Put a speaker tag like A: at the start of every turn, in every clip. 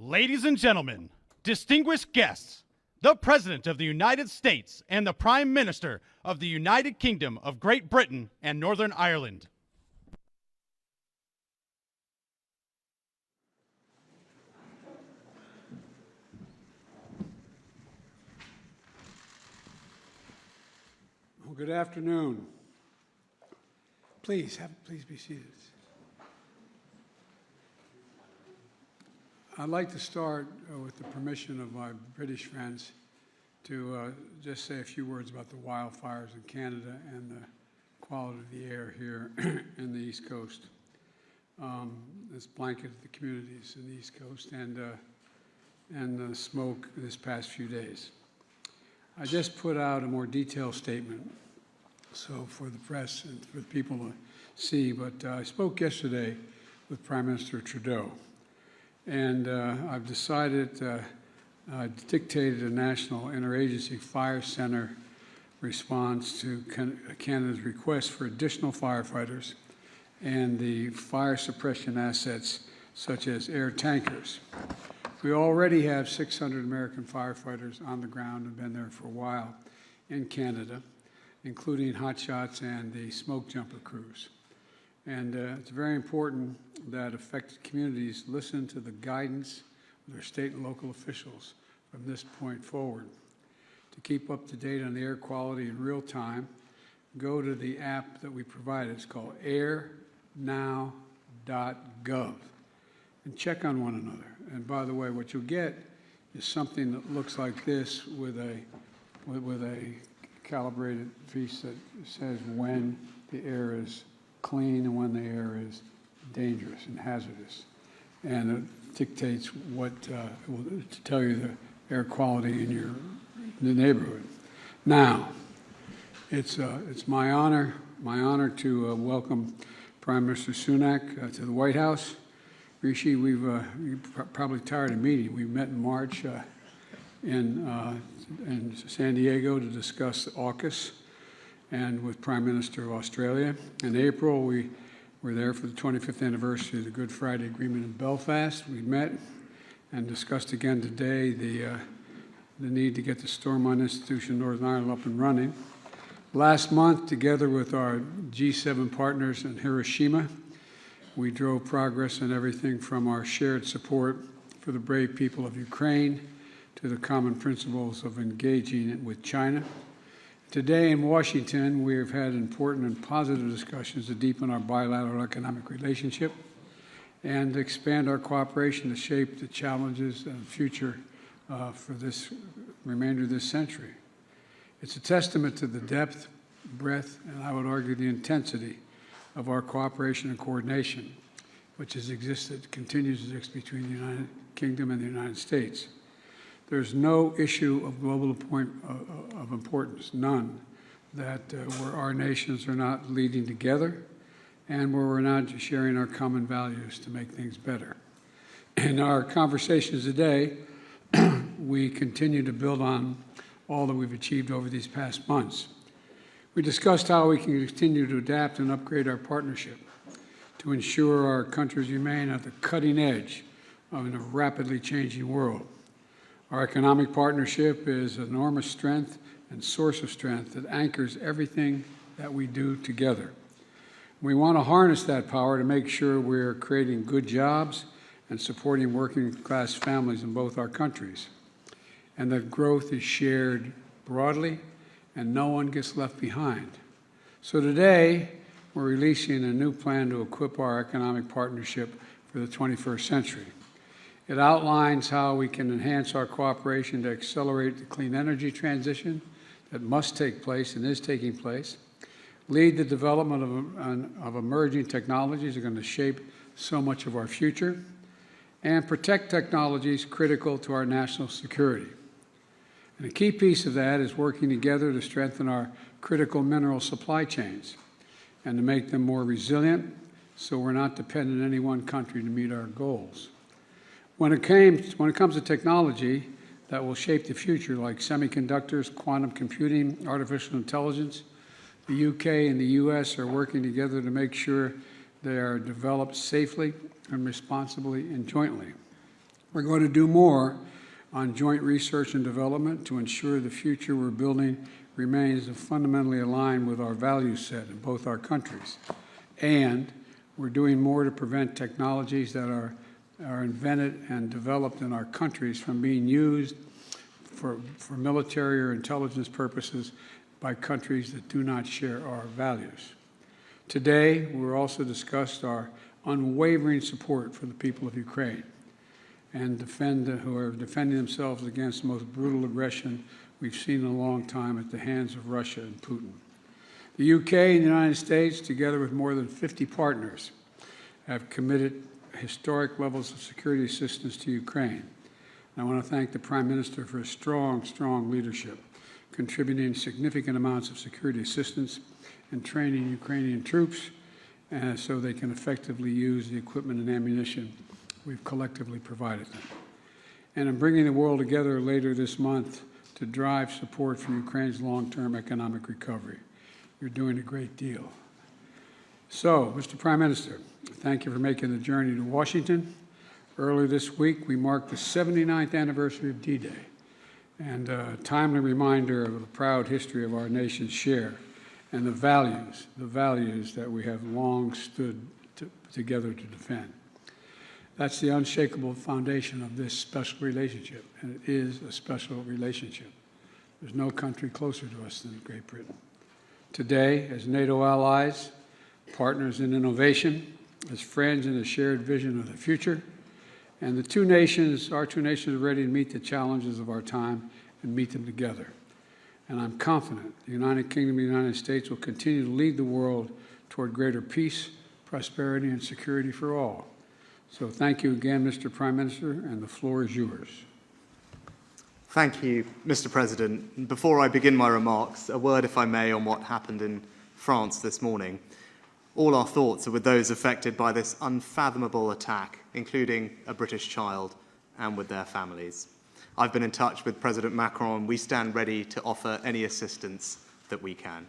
A: Ladies and gentlemen, distinguished guests, the President of the United States and the Prime Minister of the United Kingdom of Great Britain and Northern Ireland.
B: Well, good afternoon. Please be seated. I'd like to start with the permission of my British friends to just say a few words about the wildfires in Canada and the quality of the air here in the East Coast. It's blanketed the communities in the East Coast and the smoke this past few days. I just put out a more detailed statement, so for the press and for the people to see, but I spoke yesterday with Prime Minister Trudeau, and I've decided, dictated a national interagency fire center response to Canada's request for additional firefighters and the fire suppression assets such as air tankers. We already have 600 American firefighters on the ground and been there for a while in Canada, including hotshots and the smoke jumper crews. And it's very important that affected communities listen to the guidance of their state and local officials from this point forward. To keep up to date on the air quality in real time, go to the app that we provided. It's called airnow.gov, and check on one another. And by the way, what you'll get is something that looks like this with a calibrated piece that says when the air is clean and when the air is dangerous and hazardous. And it dictates what to tell you the air quality in the neighborhood. Now, it's my honor to welcome Prime Minister Sunak to the White House. Rishi, you're probably tired of meeting. We met in March in San Diego to discuss AUKUS and with Prime Minister of Australia. In April, we were there for the 25th anniversary of the Good Friday Agreement in Belfast. We met and discussed again today the need to get the Stormont Institution in Northern Ireland up and running. Last month, together with our G7 partners in Hiroshima, we drove progress in everything from our shared support for the brave people of Ukraine to the common principles of engaging with China. Today in Washington, we have had important and positive discussions to deepen our bilateral economic relationship and expand our cooperation to shape the challenges and future for this remainder of this century. It's a testament to the depth, breadth, and I would argue the intensity of our cooperation and coordination, which has existed, continues to exist between the United Kingdom and the United States. There's no issue of global of importance, none, that where our nations are not leading together and where we're not sharing our common values to make things better. In our conversations today, we continue to build on all that we've achieved over these past months. We discussed how we can continue to adapt and upgrade our partnership to ensure our countries remain at the cutting edge of a rapidly changing world. Our economic partnership is an enormous strength and source of strength that anchors everything that we do together. We want to harness that power to make sure we're creating good jobs and supporting working-class families in both our countries, and that growth is shared broadly and no one gets left behind. So today, we're releasing a new plan to equip our economic partnership for the 21st century. It outlines how we can enhance our cooperation to accelerate the clean energy transition that must take place and is taking place, lead the development of emerging technologies that are going to shape so much of our future, and protect technologies critical to our national security. And a key piece of that is working together to strengthen our critical mineral supply chains and to make them more resilient so we're not dependent on any one country to meet our goals. When it comes to technology that will shape the future, like semiconductors, quantum computing, artificial intelligence, the UK and the US are working together to make sure they are developed safely and responsibly and jointly. We're going to do more on joint research and development to ensure the future we're building remains fundamentally aligned with our value set in both our countries. And we're doing more to prevent technologies that are invented and developed in our countries from being used for military or intelligence purposes by countries that do not share our values. Today, we'll also discuss our unwavering support for the people of Ukraine and who are defending themselves against the most brutal aggression we've seen in a long time at the hands of Russia and Putin. The UK and the United States, together with more than 50 partners, have committed historic levels of security assistance to Ukraine. And I want to thank the Prime Minister for his strong leadership, contributing significant amounts of security assistance and training Ukrainian troops so they can effectively use the equipment and ammunition we've collectively provided them. And in bringing the world together later this month to drive support for Ukraine's long-term economic recovery. You're doing a great deal. So, Mr. Prime Minister, thank you for making the journey to Washington. Earlier this week, we marked the 79th anniversary of D-Day, and a timely reminder of the proud history of our nation's share and the values that we have long stood together to defend. That's the unshakable foundation of this special relationship, and it is a special relationship. There's no country closer to us than Great Britain. Today, as NATO allies, partners in innovation, as friends in a shared vision of the future, and our two nations are ready to meet the challenges of our time and meet them together. And I'm confident the United Kingdom and the United States will continue to lead the world toward greater peace, prosperity, and security for all. So thank you again, Mr. Prime Minister, and the floor is yours.
C: Thank you, Mr. President. Before I begin my remarks, a word, if I may, on what happened in France this morning. All our thoughts are with those affected by this unfathomable attack, including a British child, and with their families. I've been in touch with President Macron. We stand ready to offer any assistance that we can.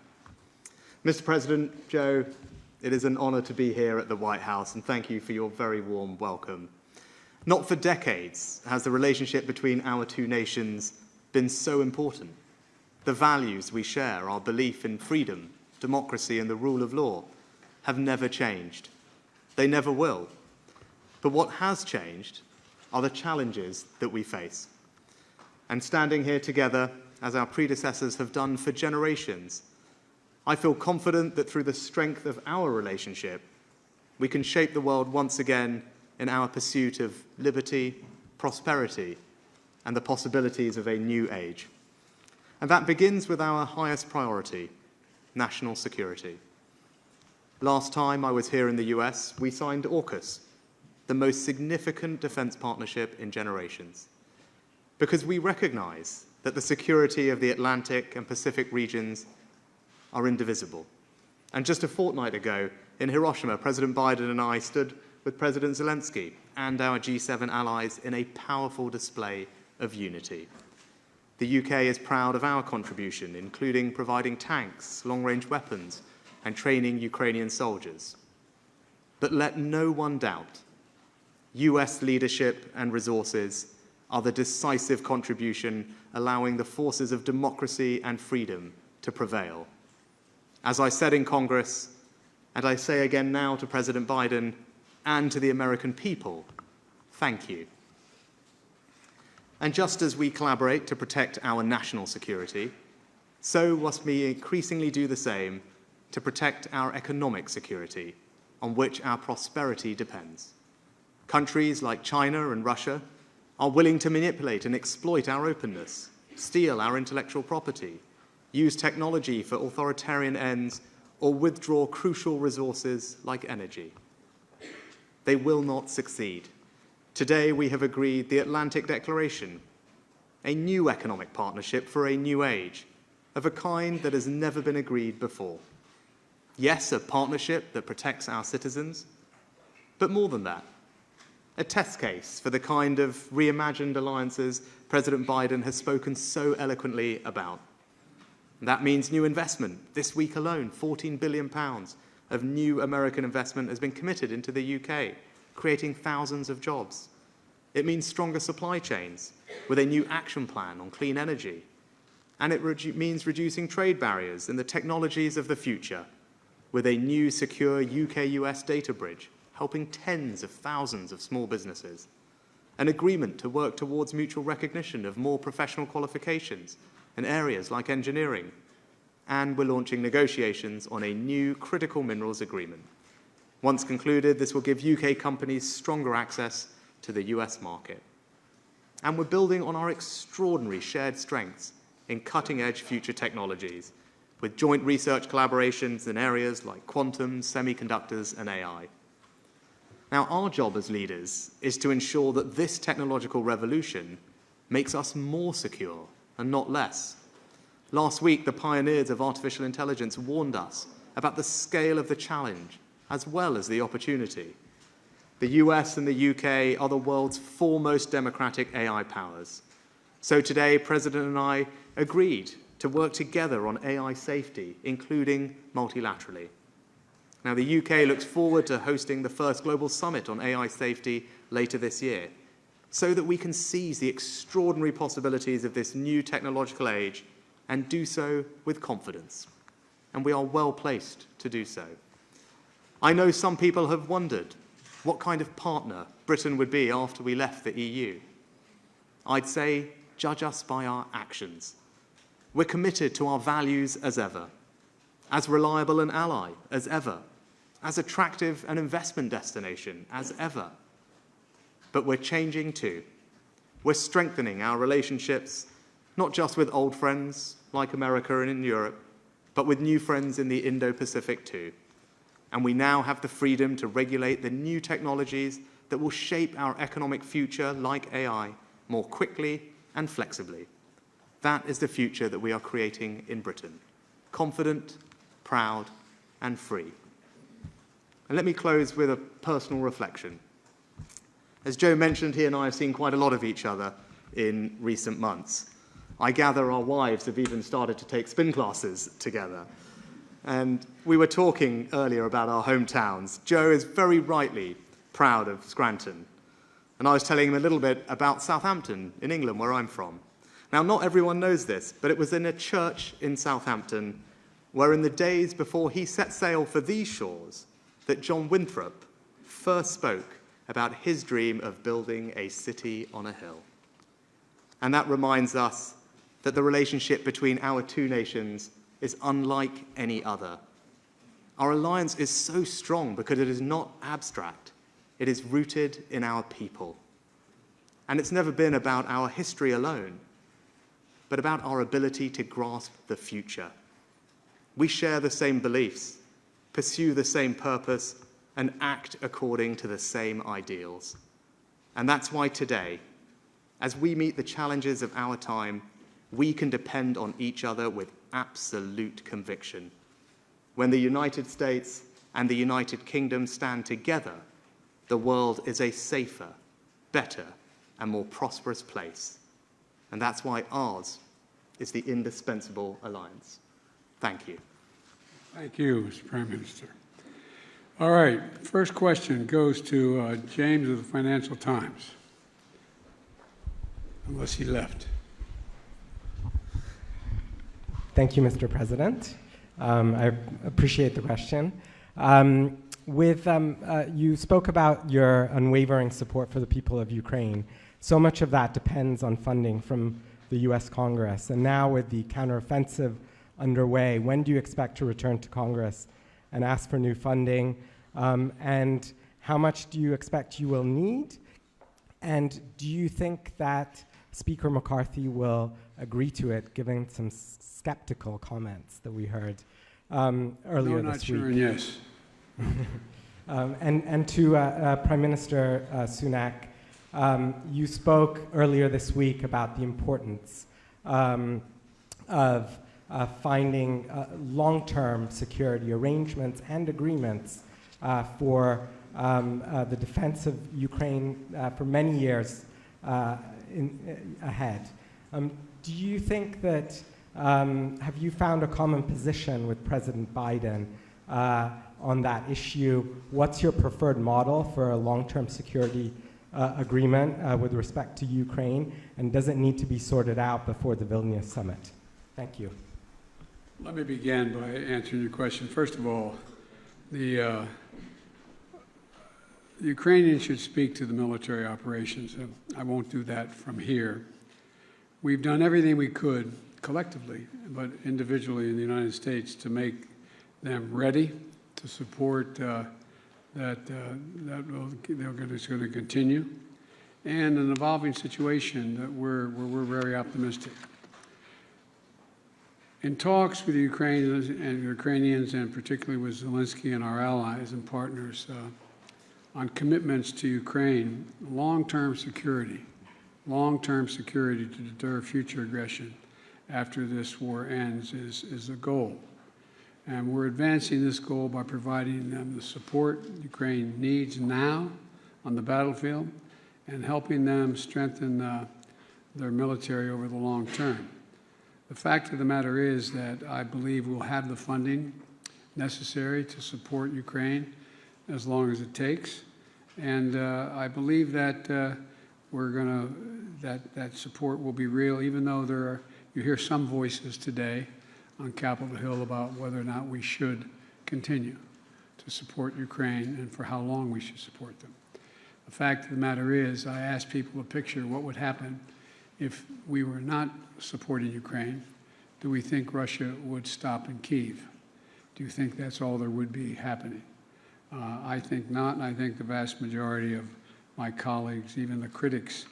C: Mr. President, Joe, it is an honour to be here at the White House, and thank you for your very warm welcome. Not for decades has the relationship between our two nations been so important. The values we share, our belief in freedom, democracy, and the rule of law, have never changed. They never will. But what has changed are the challenges that we face. And standing here together, as our predecessors have done for generations, I feel confident that through the strength of our relationship, we can shape the world once again in our pursuit of liberty, prosperity, and the possibilities of a new age. And that begins with our highest priority, national security. Last time I was here in the US, we signed AUKUS, the most significant defense partnership in generations, because we recognize that the security of the Atlantic and Pacific regions are indivisible. And just a fortnight ago, in Hiroshima, President Biden and I stood with President Zelensky and our G7 allies in a powerful display of unity. The UK is proud of our contribution, including providing tanks, long-range weapons, and training Ukrainian soldiers. But let no one doubt, US leadership and resources are the decisive contribution allowing the forces of democracy and freedom to prevail. As I said in Congress, and I say again now to President Biden and to the American people, thank you. And just as we collaborate to protect our national security, so must we increasingly do the same to protect our economic security, on which our prosperity depends. Countries like China and Russia are willing to manipulate and exploit our openness, steal our intellectual property, use technology for authoritarian ends, or withdraw crucial resources like energy. They will not succeed. Today we have agreed the Atlantic Declaration, a new economic partnership for a new age, of a kind that has never been agreed before. Yes, a partnership that protects our citizens, but more than that, a test case for the kind of reimagined alliances President Biden has spoken so eloquently about. That means new investment. This week alone, £14 billion of new American investment has been committed into the UK, creating thousands of jobs. It means stronger supply chains with a new action plan on clean energy. And it means reducing trade barriers in the technologies of the future with a new secure UK-US data bridge, helping tens of thousands of small businesses. An agreement to work towards mutual recognition of more professional qualifications in areas like engineering. And we're launching negotiations on a new critical minerals agreement. Once concluded, this will give UK companies stronger access to the US market. And we're building on our extraordinary shared strengths in cutting-edge future technologies, with joint research collaborations in areas like quantum, semiconductors, and AI. Now, our job as leaders is to ensure that this technological revolution makes us more secure and not less. Last week, the pioneers of artificial intelligence warned us about the scale of the challenge as well as the opportunity. The US and the UK are the world's foremost democratic AI powers. So today, President and I agreed to work together on AI safety, including multilaterally. Now, the UK looks forward to hosting the first global summit on AI safety later this year, so that we can seize the extraordinary possibilities of this new technological age and do so with confidence. And we are well placed to do so. I know some people have wondered what kind of partner Britain would be after we left the EU. I'd say, judge us by our actions. We're committed to our values as ever, as reliable an ally as ever, as attractive an investment destination as ever. But we're changing too. We're strengthening our relationships, not just with old friends like America and in Europe, but with new friends in the Indo-Pacific too. And we now have the freedom to regulate the new technologies that will shape our economic future, like AI, more quickly and flexibly. That is the future that we are creating in Britain. Confident, proud, and free. And let me close with a personal reflection. As Joe mentioned, he and I have seen quite a lot of each other in recent months. I gather our wives have even started to take spin classes together. And we were talking earlier about our hometowns. Joe is very rightly proud of Scranton. And I was telling him a little bit about Southampton in England, where I'm from. Now, not everyone knows this, but it was in a church in Southampton where in the days before he set sail for these shores that John Winthrop first spoke about his dream of building a city on a hill. And that reminds us that the relationship between our two nations is unlike any other. Our alliance is so strong because it is not abstract. It is rooted in our people. And it's never been about our history alone, but about our ability to grasp the future. We share the same beliefs, pursue the same purpose, and act according to the same ideals. And that's why today, as we meet the challenges of our time, we can depend on each other with absolute conviction. When the United States and the United Kingdom stand together, the world is a safer, better, and more prosperous place. And that's why ours is the indispensable alliance. Thank you.
B: Thank you, Mr. Prime Minister. All right, first question goes to James of the Financial Times, unless he left.
D: Thank you, Mr. President. I appreciate the question. You spoke about your unwavering support for the people of Ukraine. So much of that depends on funding from the US Congress. And now with the counteroffensive underway, when do you expect to return to Congress and ask for new funding? And how much do you expect you will need? And do you think that Speaker McCarthy will agree to it, given some skeptical comments that we heard earlier this week?
B: No, not sure, and yes.
D: And to Prime Minister Sunak, you spoke earlier this week about the importance of finding long-term security arrangements and agreements for the defense of Ukraine for many years ahead. Do you think that, have you found a common position with President Biden on that issue? What's your preferred model for a long-term security agreement with respect to Ukraine, and does it need to be sorted out before the Vilnius summit? Thank you.
B: Let me begin by answering your question. First of all, the Ukrainians should speak to the military operations. I won't do that from here. We've done everything we could collectively, but individually in the United States, to make them ready to support that is going to continue, and an evolving situation that we're very optimistic. In talks with the Ukrainians, and particularly with Zelensky and our allies and partners, on commitments to Ukraine, long-term security to deter future aggression after this war ends is a goal. And we're advancing this goal by providing them the support Ukraine needs now on the battlefield and helping them strengthen their military over the long term. The fact of the matter is that I believe we'll have the funding necessary to support Ukraine as long as it takes. And I believe that that support will be real, even though you hear some voices today on Capitol Hill about whether or not we should continue to support Ukraine and for how long we should support them. The fact of the matter is, I asked people to picture what would happen if we were not supporting Ukraine. Do we think Russia would stop in Kyiv? Do you think that's all there would be happening? I think not, and I think the vast majority of my colleagues, even the critics,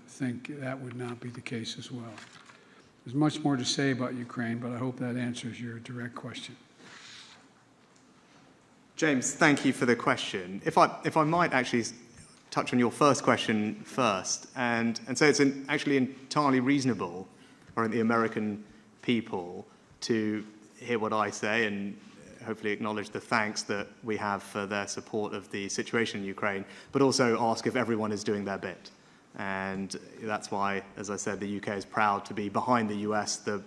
B: think that would not be the case as well. There's much more to say about Ukraine, but I hope that answers your direct question.
C: James, thank you for the question. If I might actually touch on your first question first, and say it's actually entirely reasonable for the American people to hear what I say and hopefully acknowledge the thanks that we have for their support of the situation in Ukraine, but also ask if everyone is doing their bit. And that's why, as I said, the UK is proud to be behind the US, the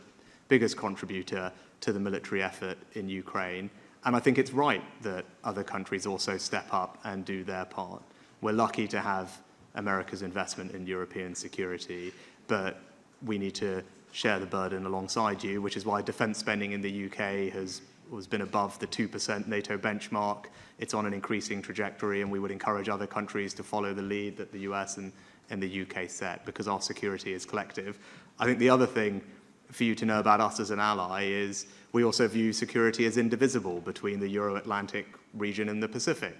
C: biggest contributor to the military effort in Ukraine. And I think it's right that other countries also step up and do their part. We're lucky to have America's investment in European security, but we need to share the burden alongside you, which is why defense spending in the UK has been above the 2% NATO benchmark. It's on an increasing trajectory, and we would encourage other countries to follow the lead that the US and the UK set, because our security is collective. I think the other thing for you to know about us as an ally is we also view security as indivisible between the Euro-Atlantic region and the Pacific.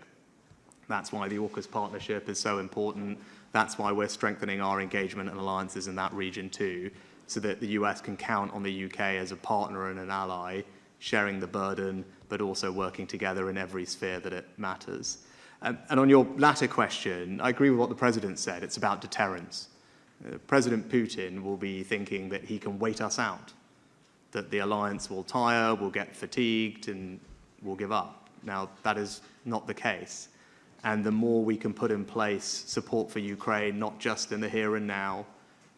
C: That's why the AUKUS partnership is so important. That's why we're strengthening our engagement and alliances in that region too, so that the US can count on the UK as a partner and an ally, sharing the burden, but also working together in every sphere that it matters. And on your latter question, I agree with what the President said. It's about deterrence. President Putin will be thinking that he can wait us out, that the alliance will tire, will get fatigued, and will give up. Now, that is not the case. And the more we can put in place support for Ukraine, not just in the here and now,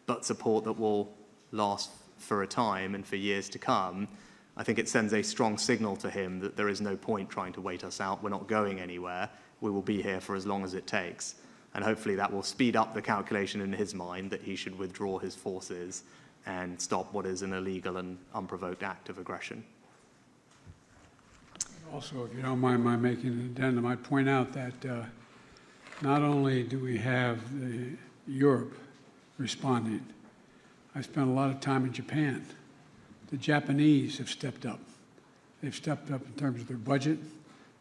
C: but support that will last for a time and for years to come, I think it sends a strong signal to him that there is no point trying to wait us out. We're not going anywhere. We will be here for as long as it takes. And hopefully that will speed up the calculation in his mind that he should withdraw his forces and stop what is an illegal and unprovoked act of aggression.
B: Also, if you don't mind my making an addendum, I'd point out that not only do we have Europe responding, I spent a lot of time in Japan. The Japanese have stepped up. They've stepped up in terms of their budget.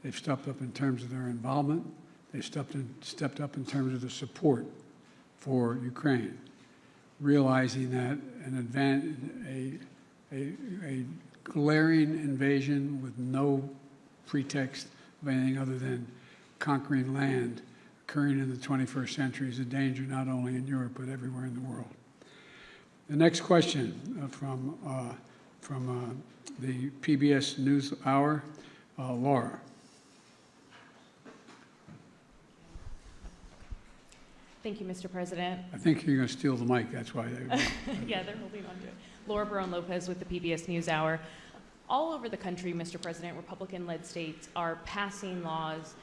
B: They've stepped up in terms of their involvement. They've stepped up in terms of the support for Ukraine, realizing that a glaring invasion with no pretext of anything other than conquering land occurring in the 21st century is a danger not only in Europe but everywhere in the world. The next question from the PBS News Hour, Laura.
E: Thank you, Mr. President.
B: I think you're going to steal the mic. That's why they.
E: Yeah, they're holding on to it. Laura Barone-Lopez with the PBS News Hour. All over the country, Mr. President, Republican-led states are passing laws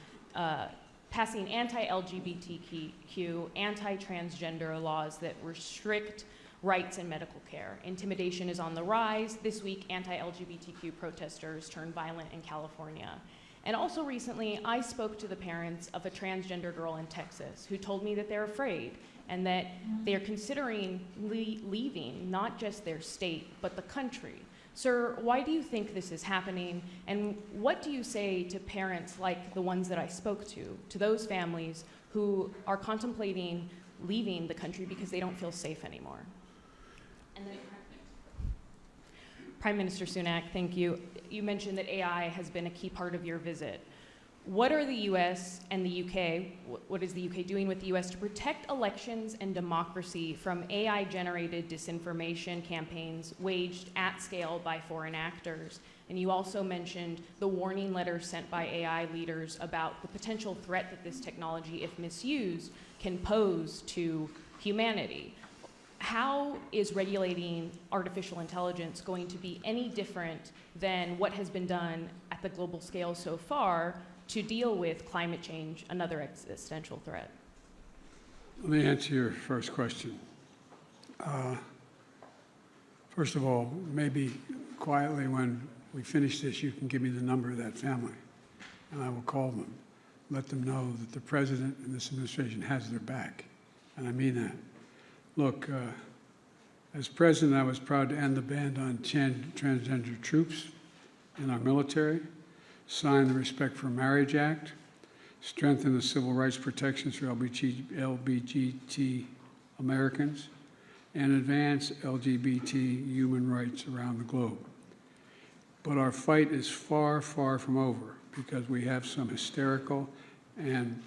E: passing anti-LGBTQ, anti-transgender laws that restrict rights in medical care. Intimidation is on the rise. This week, anti-LGBTQ protesters turned violent in California. And also recently, I spoke to the parents of a transgender girl in Texas who told me that they're afraid and that they're considering leaving not just their state, but the country. Sir, why do you think this is happening? And what do you say to parents like the ones that I spoke to those families who are contemplating leaving the country because they don't feel safe anymore? And then Prime Minister Sunak, thank you. You mentioned that AI has been a key part of your visit. What are the US and the UK, what is the UK doing with the US to protect elections and democracy from AI-generated disinformation campaigns waged at scale by foreign actors? And you also mentioned the warning letters sent by AI leaders about the potential threat that this technology, if misused, can pose to humanity. How is regulating artificial intelligence going to be any different than what has been done at the global scale so far to deal with climate change, another existential threat?
B: Let me answer your first question. First of all, maybe quietly when we finish this, you can give me the number of that family, and I will call them, let them know that the President and this administration has their back, and I mean that. Look, as President, I was proud to end the ban on transgender troops in our military, sign the Respect for Marriage Act, strengthen the civil rights protections for LGBT Americans, and advance LGBT human rights around the globe. But our fight is far, far from over because we have some hysterical and,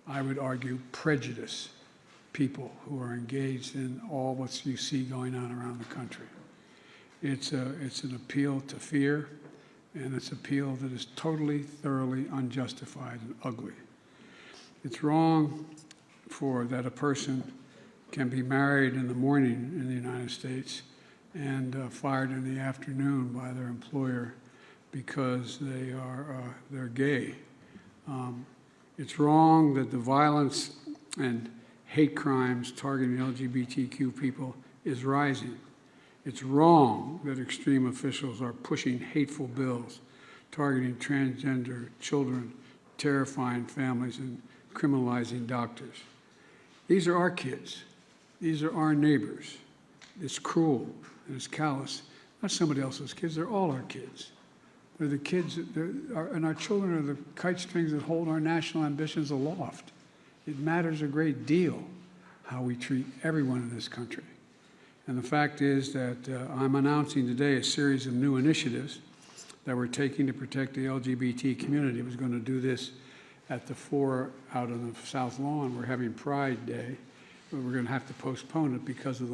B: I would argue, prejudiced people who are engaged in all what you see going on around the country. It's an appeal to fear, and it's an appeal that is totally, thoroughly unjustified and ugly. It's wrong for that a person can be married in the morning in the United States and fired in the afternoon by their employer because they're gay. It's wrong that the violence and hate crimes targeting LGBTQ people is rising. It's wrong that extreme officials are pushing hateful bills targeting transgender children, terrifying families, and criminalizing doctors. These are our kids. These are our neighbors. It's cruel and it's callous. Not somebody else's kids, they're all our kids. They're the kids, and our children are the kite strings that hold our national ambitions aloft. It matters a great deal how we treat everyone in this country. And the fact is that I'm announcing today a series of new initiatives that we're taking to protect the LGBT community. I was going to do this at the 4 out on the South Lawn. We're having Pride Day, but we're going to have to postpone it because of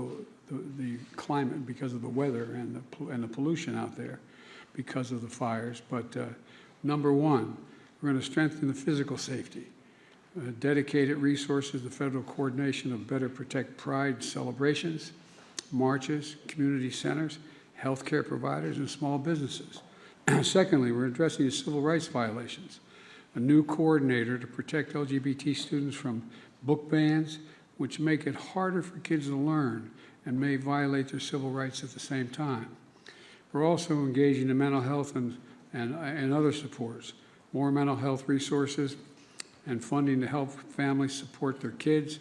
B: the climate, because of the weather and the pollution out there, because of the fires. But number one, we're going to strengthen the physical safety. Dedicated resources to federal coordination of better protect Pride celebrations, marches, community centers, healthcare providers, and small businesses. Secondly, we're addressing the civil rights violations. A new coordinator to protect LGBT students from book bans, which make it harder for kids to learn and may violate their civil rights at the same time. We're also engaging in mental health and other supports, more mental health resources, and funding to help families support their kids,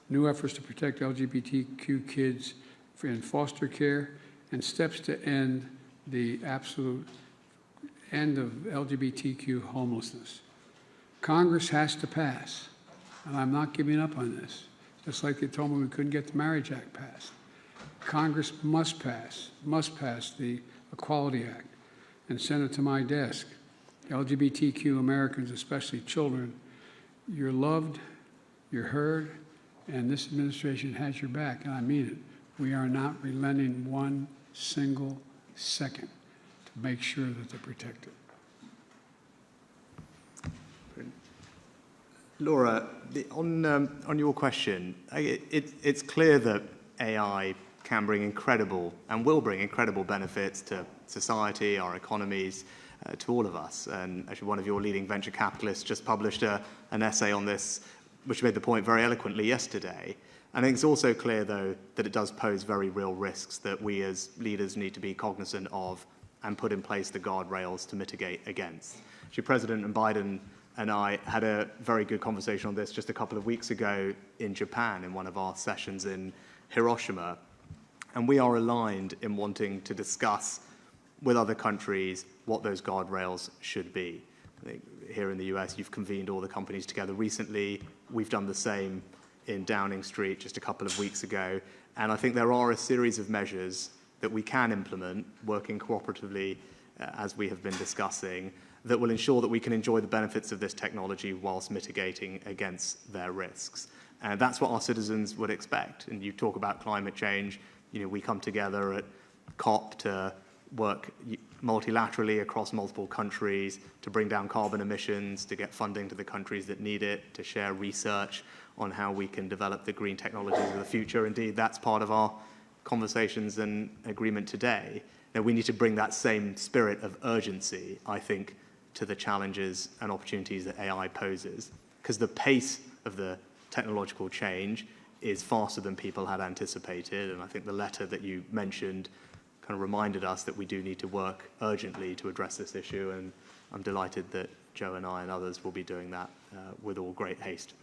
B: new efforts to protect LGBTQ kids in foster care, and steps to end the absolute end of LGBTQ homelessness. Congress has to pass, and I'm not giving up on this, just like they told me we couldn't get the Marriage Act passed. Congress must pass the Equality Act and send it to my desk. LGBTQ Americans, especially children, you're loved, you're heard, and this administration has your back, and I mean it. We are not relenting one single second to make sure that they're protected.
C: Laura, on your question, it's clear that AI can bring incredible and will bring incredible benefits to society, our economies, to all of us. And actually one of your leading venture capitalists just published an essay on this, which made the point very eloquently yesterday. I think it's also clear, though, that it does pose very real risks that we as leaders need to be cognizant of and put in place the guardrails to mitigate against. Actually, President Biden and I had a very good conversation on this just a couple of weeks ago in Japan in one of our sessions in Hiroshima. And we are aligned in wanting to discuss with other countries what those guardrails should be. I think here in the US, you've convened all the companies together recently. We've done the same in Downing Street just a couple of weeks ago. And I think there are a series of measures that we can implement, working cooperatively, as we have been discussing, that will ensure that we can enjoy the benefits of this technology whilst mitigating against their risks. And that's what our citizens would expect. And you talk about climate change, we come together at COP to work multilaterally across multiple countries to bring down carbon emissions, to get funding to the countries that need it, to share research on how we can develop the green technologies of the future. Indeed, that's part of our conversations and agreement today. Now, we need to bring that same spirit of urgency, I think, to the challenges and opportunities that AI poses, because the pace of the technological change is faster than people had anticipated. And I think the letter that you mentioned kind of reminded us that we do need to work urgently to address this issue. And I'm delighted that Joe and I and others will be doing that with all great haste.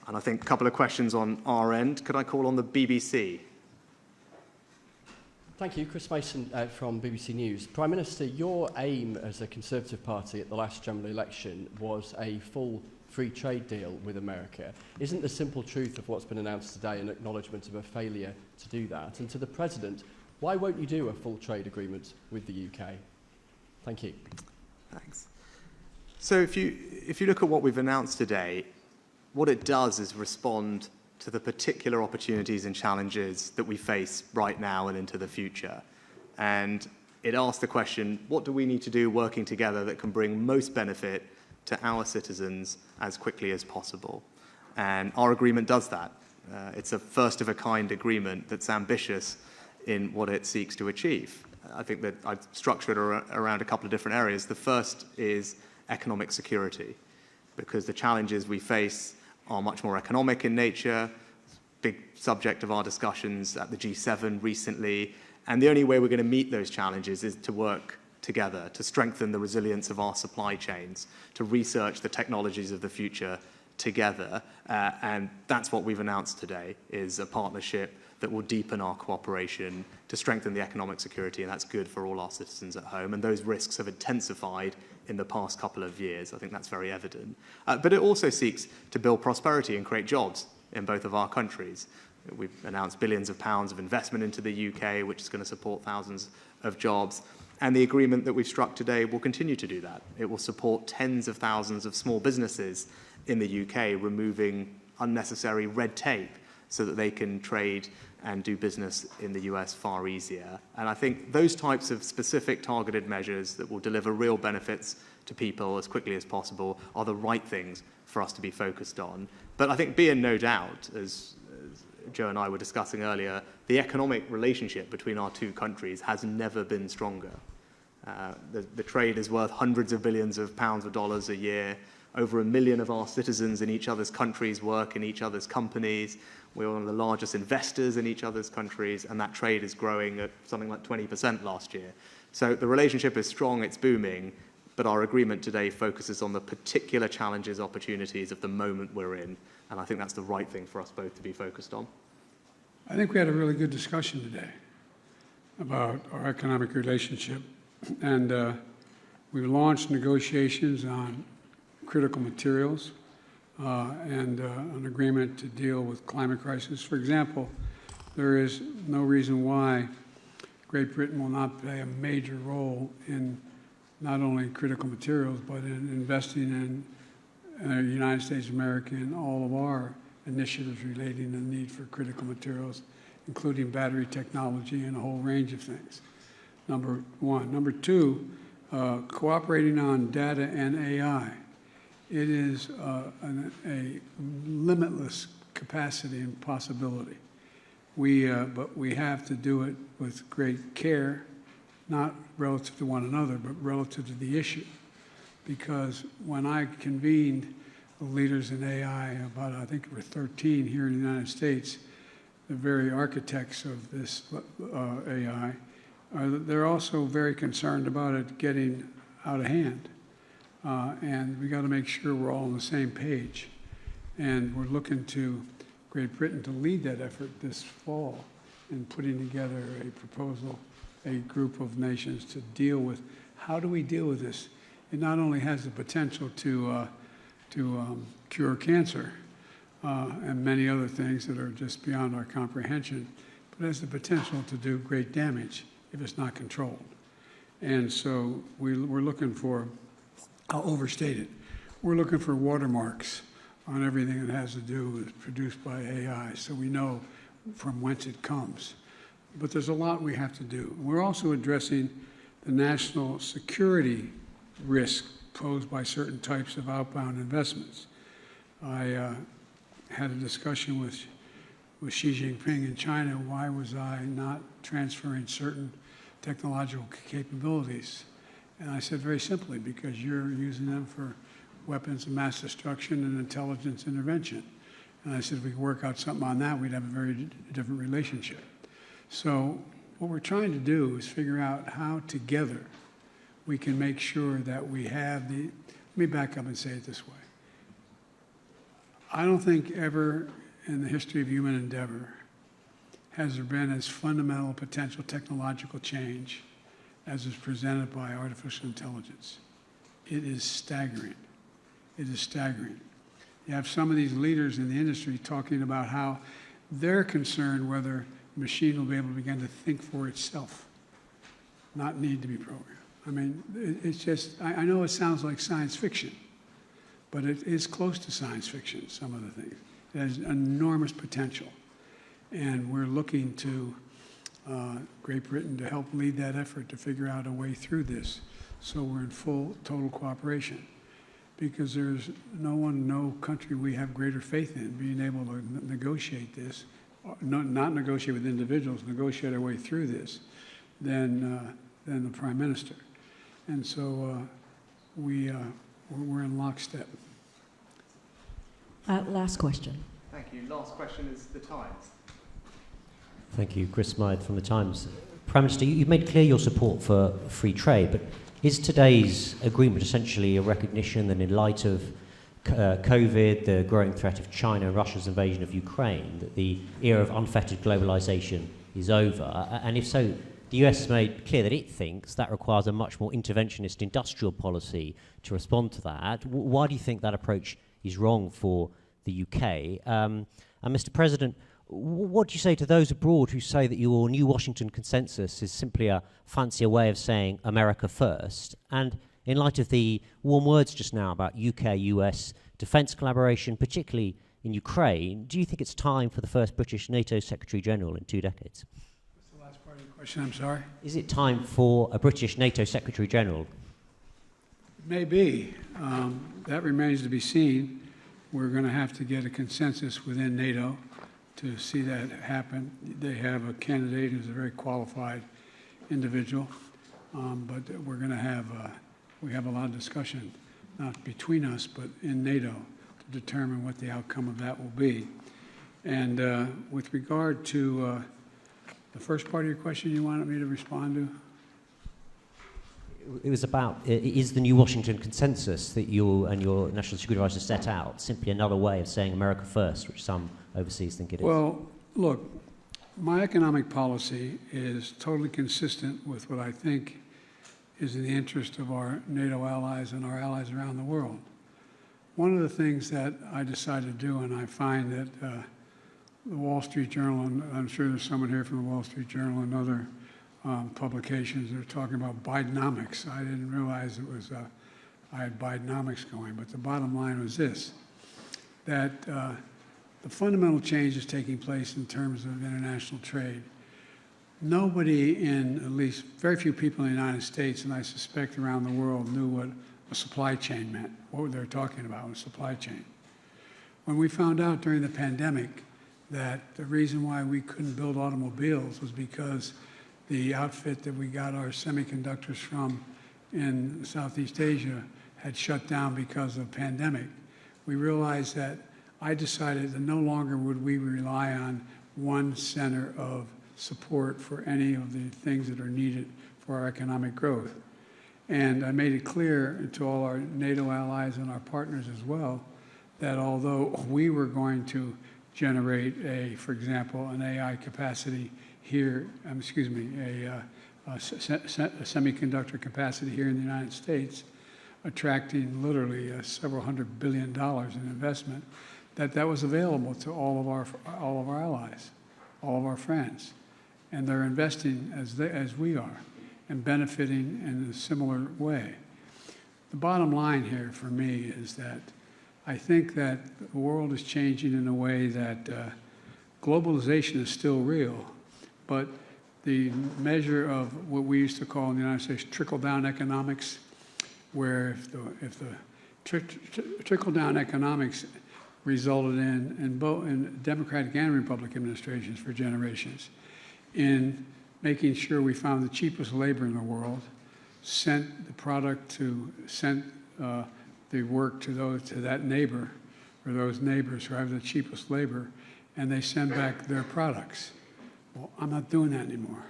C: And I think a couple of questions on our end. Could I call on the BBC?
F: Thank you. Chris Mason from BBC News. Prime Minister, your aim as a Conservative Party at the last general election was a full free trade deal with America. Isn't the simple truth of what's been announced today an acknowledgement of a failure to do that? And to the President, why won't you do a full trade agreement with the UK? Thank you.
C: Thanks. So if you look at what we've announced today, what it does is respond to the particular opportunities and challenges that we face right now and into the future. And it asks the question, what do we need to do working together that can bring most benefit to our citizens as quickly as possible? And our agreement does that. It's a first-of-a-kind agreement that's ambitious in what it seeks to achieve. I think that I've structured it around a couple of different areas. The first is economic security, because the challenges we face are much more economic in nature, big subject of our discussions at the G7 recently, and the only way we're going to meet those challenges is to work together, to strengthen the resilience of our supply chains, to research the technologies of the future together, and that's what we've announced today, is a partnership that will deepen our cooperation to strengthen the economic security, and that's good for all our citizens at home. And those risks have intensified in the past couple of years. I think that's very evident. But it also seeks to build prosperity and create jobs in both of our countries. We've announced billions of pounds of investment into the UK, which is going to support thousands of jobs. And the agreement that we've struck today will continue to do that. It will support tens of thousands of small businesses in the UK, removing unnecessary red tape so that they can trade and do business in the US far easier. And I think those types of specific targeted measures that will deliver real benefits to people as quickly as possible are the right things for us to be focused on. But I think be in no doubt, as Joe and I were discussing earlier, the economic relationship between our two countries has never been stronger. The trade is worth hundreds of billions of pounds or dollars a year. Over 1 million of our citizens in each other's countries work in each other's companies. We're one of the largest investors in each other's countries, and that trade is growing at something like 20% last year. So the relationship is strong, it's booming, but our agreement today focuses on the particular challenges, opportunities of the moment we're in, and I think that's the right thing for us both to be focused on.
B: I think we had a really good discussion today about our economic relationship, and we've launched negotiations on critical materials and an agreement to deal with climate crisis. For example, there is no reason why Great Britain will not play a major role in not only critical materials, but in investing in the United States of America in all of our initiatives relating to the need for critical materials, including battery technology and a whole range of things, number one. Number two, cooperating on data and AI. It is a limitless capacity and possibility. But we have to do it with great care, not relative to one another, but relative to the issue. Because when I convened the leaders in AI, about, I think there were 13 here in the United States, the very architects of this AI, they're also very concerned about it getting out of hand. And we got to make sure we're all on the same page. And we're looking to Great Britain to lead that effort this fall in putting together a proposal, a group of nations to deal with, how do we deal with this? It not only has the potential to cure cancer and many other things that are just beyond our comprehension, but it has the potential to do great damage if it's not controlled. And so we're looking for, I'll overstate it, we're looking for watermarks on everything that has to do with produced by AI, so we know from whence it comes. But there's a lot we have to do. We're also addressing the national security risk posed by certain types of outbound investments. I had a discussion with Xi Jinping in China. Why was I not transferring certain technological capabilities? And I said very simply, because you're using them for weapons of mass destruction and intelligence intervention. And I said, if we could work out something on that, we'd have a very different relationship. So what we're trying to do is figure out how together we can make sure that we have the, let me back up and say it this way. I don't think ever in the history of human endeavor has there been as fundamental potential technological change as is presented by artificial intelligence. It is staggering. It is staggering. You have some of these leaders in the industry talking about how they're concerned whether the machine will be able to begin to think for itself, not need to be programmed. I mean, it's just, I know it sounds like science fiction, but it is close to science fiction, some of the things. It has enormous potential. And we're looking to Great Britain to help lead that effort to figure out a way through this. So we're in full, total cooperation. Because there's no country we have greater faith in being able to negotiate this, not negotiate with individuals, negotiate our way through this, than the Prime Minister. And so we're in lockstep.
G: Last question.
C: Thank you. Last question is the Times.
H: Thank you. Chris Smythe from the Times. Prime Minister, you've made clear your support for free trade, but is today's agreement essentially a recognition that in light of COVID, the growing threat of China and Russia's invasion of Ukraine, that the era of unfettered globalization is over? And if so, the US has made clear that it thinks that requires a much more interventionist industrial policy to respond to that. Why do you think that approach is wrong for the UK? And Mr. President, what do you say to those abroad who say that your new Washington consensus is simply a fancier way of saying America first? And in light of the warm words just now about UK-US defence collaboration, particularly in Ukraine, do you think it's time for the first British NATO Secretary-General in 2 decades?
B: What's the last part of your question? I'm sorry?
H: Is it time for a British NATO Secretary-General?
B: Maybe. That remains to be seen. We're going to have to get a consensus within NATO to see that happen. They have a candidate who's a very qualified individual, but we're going to have we have a lot of discussion, not between us, but in NATO, to determine what the outcome of that will be. And with regard to the first part of your question you wanted me to respond to?
H: It was about, is the new Washington consensus that you and your national security advisor set out simply another way of saying America first, which some overseas think it is?
B: Well, look, my economic policy is totally consistent with what I think is in the interest of our NATO allies and our allies around the world. One of the things that I decided to do, and I find that the Wall Street Journal, and I'm sure there's someone here from the Wall Street Journal and other publications that are talking about Bidenomics. I didn't realize it was, I had Bidenomics going, but the bottom line was this, that the fundamental change is taking place in terms of international trade. Nobody in, at least very few people in the United States, and I suspect around the world, knew what a supply chain meant, what they were talking about, a supply chain. When we found out during the pandemic that the reason why we couldn't build automobiles was because the outfit that we got our semiconductors from in Southeast Asia had shut down because of pandemic. We realized that I decided that no longer would we rely on one center of support for any of the things that are needed for our economic growth. And I made it clear to all our NATO allies and our partners as well that although we were going to generate for example, an AI capacity here, a semiconductor capacity here in the United States, attracting literally several $100 billion in investment, that was available to all of our allies, all of our friends, and they're investing as we are, and benefiting in a similar way. The bottom line here for me is that I think that the world is changing in a way that globalization is still real, but the measure of what we used to call in the United States trickle-down economics, where if the trickle-down economics resulted in both in Democratic and Republican administrations for generations, in making sure we found the cheapest labor in the world, sent the product to the work to that neighbor or those neighbors who have the cheapest labor, and they send back their products. Well, I'm not doing that anymore.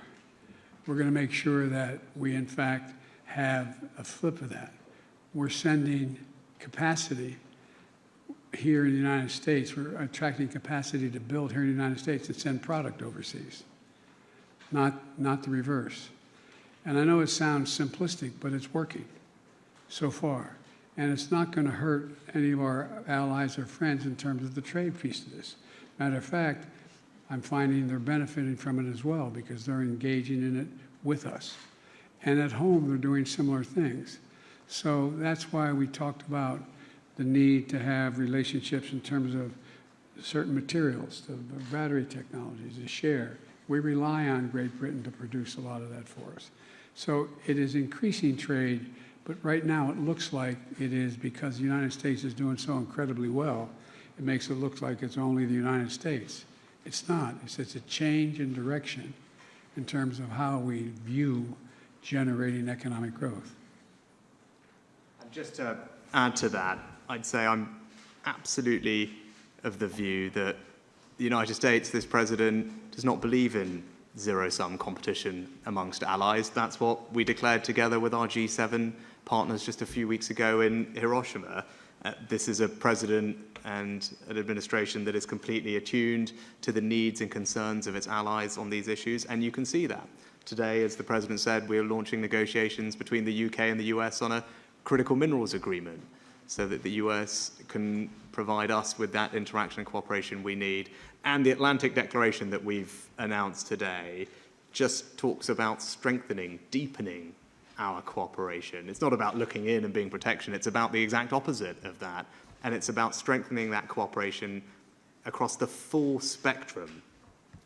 B: We're going to make sure that we, in fact, have a flip of that. We're sending capacity here in the United States. We're attracting capacity to build here in the United States and send product overseas, not the reverse. And I know it sounds simplistic, but it's working so far. And it's not going to hurt any of our allies or friends in terms of the trade piece of this. Matter of fact, I'm finding they're benefiting from it as well because they're engaging in it with us. And at home, they're doing similar things. So that's why we talked about the need to have relationships in terms of certain materials, the battery technologies, the share. We rely on Great Britain to produce a lot of that for us. So it is increasing trade, but right now it looks like it is because the United States is doing so incredibly well. It makes it look like it's only the United States. It's not. It's a change in direction in terms of how we view generating economic growth.
C: And just to add to that, I'd say I'm absolutely of the view that the United States, this president, does not believe in zero-sum competition amongst allies. That's what we declared together with our G7 partners just a few weeks ago in Hiroshima. This is a president and an administration that is completely attuned to the needs and concerns of its allies on these issues, and you can see that. Today, as the president said, we are launching negotiations between the UK and the US on a critical minerals agreement so that the US can provide us with that interaction and cooperation we need. And the Atlantic Declaration that we've announced today just talks about strengthening, deepening our cooperation. It's not about looking in and being protection, it's about the exact opposite of that. And it's about strengthening that cooperation across the full spectrum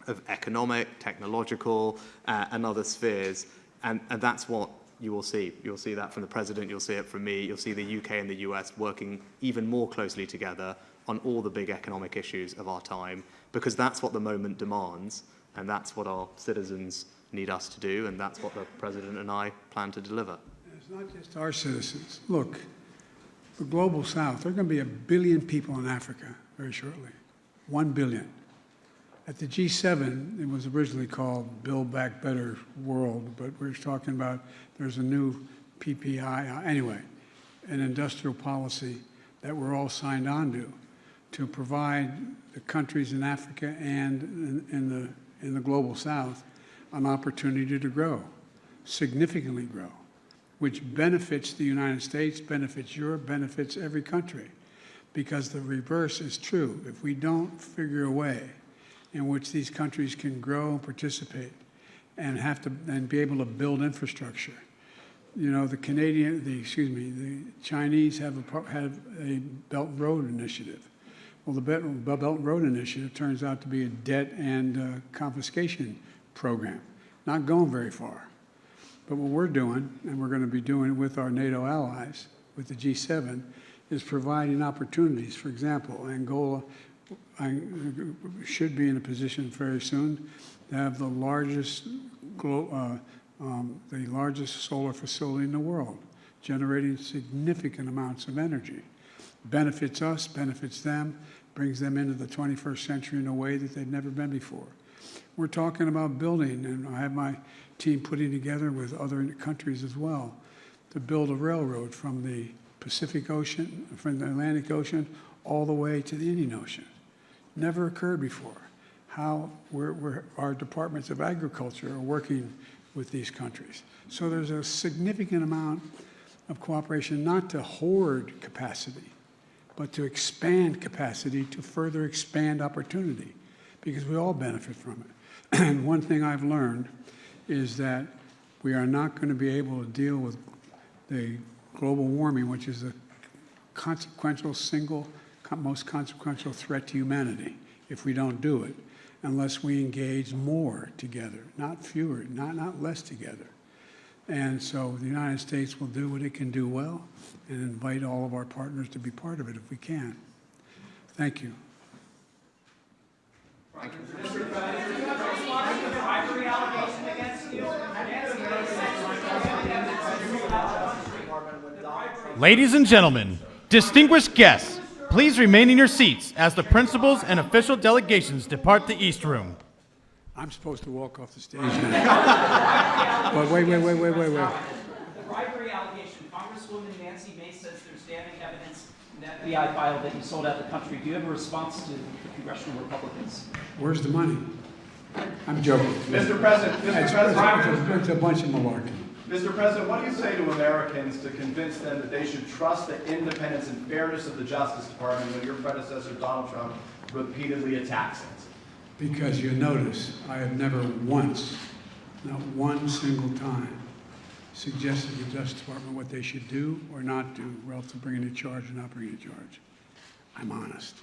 C: of economic, technological, and other spheres. And that's what you will see. You'll see that from the president, you'll see it from me, you'll see the UK and the US working even more closely together on all the big economic issues of our time, because that's what the moment demands, and that's what our citizens need us to do, and that's what the president and I plan to deliver.
B: It's not just our citizens. Look, the global south, there are going to be 1 billion people in Africa very shortly. 1 billion. At the G7, it was originally called Build Back Better World, but we're talking about there's a new PPI, anyway, an industrial policy that we're all signed on to provide the countries in Africa and in the global south an opportunity to grow, significantly grow, which benefits the United States, benefits Europe, benefits every country. Because the reverse is true. If we don't figure a way in which these countries can grow and participate and be able to build infrastructure. You know, the Chinese have a Belt and Road Initiative. Well, the Belt and Road Initiative turns out to be a debt and confiscation program, not going very far. But what we're doing, and we're going to be doing with our NATO allies, with the G7, is providing opportunities. For example, Angola I should be in a position very soon to have the largest solar facility in the world, generating significant amounts of energy. Benefits us, benefits them, brings them into the 21st century in a way that they've never been before. We're talking about building, and I have my team putting together with other countries as well, to build a railroad from the Pacific Ocean, from the Atlantic Ocean, all the way to the Indian Ocean. Never occurred before. How our departments of agriculture are working with these countries. So there's a significant amount of cooperation, not to hoard capacity, but to expand capacity, to further expand opportunity, because we all benefit from it. And one thing I've learned is that we are not going to be able to deal with the global warming, which is the most consequential threat to humanity, if we don't do it, unless we engage more together, not fewer, not less together. And so the United States will do what it can do well and invite all of our partners to be part of it if we can. Thank you.
A: Ladies and gentlemen, distinguished guests, please remain in your seats as the principals and official delegations depart the East Room.
B: I'm supposed to walk off the stage now. But wait.
G: Bribery allegation. Congresswoman Nancy Mace says there's damning evidence in that FBI file that you sold out the country. Do you have a response to the congressional Republicans?
B: Where's the money? I'm joking.
I: Mr. President,
B: It's a bunch of malarkey.
I: Mr. President, what do you say to Americans to convince them that they should trust the independence and fairness of the Justice Department when your predecessor, Donald Trump, repeatedly attacks it?
B: Because you notice, I have never once, not one single time, suggested to the Justice Department what they should do or not do relative to bringing a charge or not bringing a charge. I'm honest.